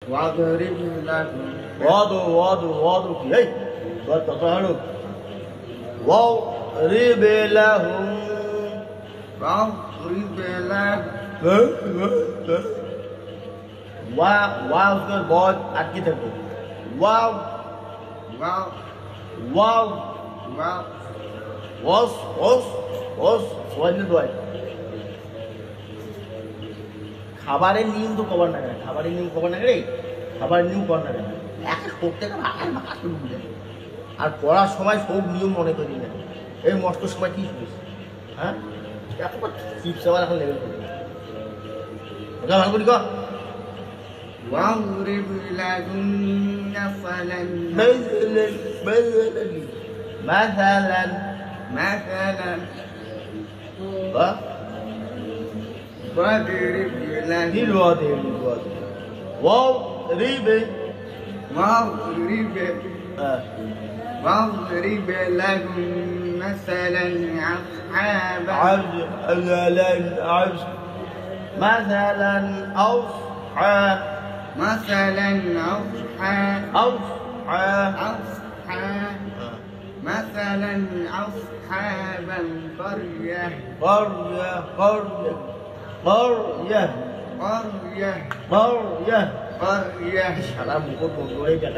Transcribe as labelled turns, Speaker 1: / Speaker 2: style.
Speaker 1: واضرب لهم
Speaker 2: واضرب কি এই তোর তত হাড়ো واضرب لهم
Speaker 1: واضرب لهم
Speaker 2: ওয়া उसका बहुत আটকে থাকবে ওয়াও
Speaker 1: واو
Speaker 2: ওয়াও
Speaker 1: واو
Speaker 2: ওস সোয়াইলে দোয় খাবারের নিয়ম তো কভার না করে খাবারের নিয়ম কভার না করে খাবারের নিয়ম কভার না করে এক করতে গেলে আর পড়ার সময় সব নিয়ম মনে করি না এই মস্ত সময় কি শুনিস হ্যাঁ একবার চিপস আবার এখন লেভেল করি ভালো করি কর
Speaker 1: واضرب لهم مثلا
Speaker 2: مثلا
Speaker 1: واضرب لهم
Speaker 2: الواد واضرب
Speaker 1: واضرب لهم مثلا أصحاب
Speaker 2: مثلا أصحاب
Speaker 1: مثلا أصحاب القرية
Speaker 2: قرية সারা মুখ বন্ধ হয়ে গেল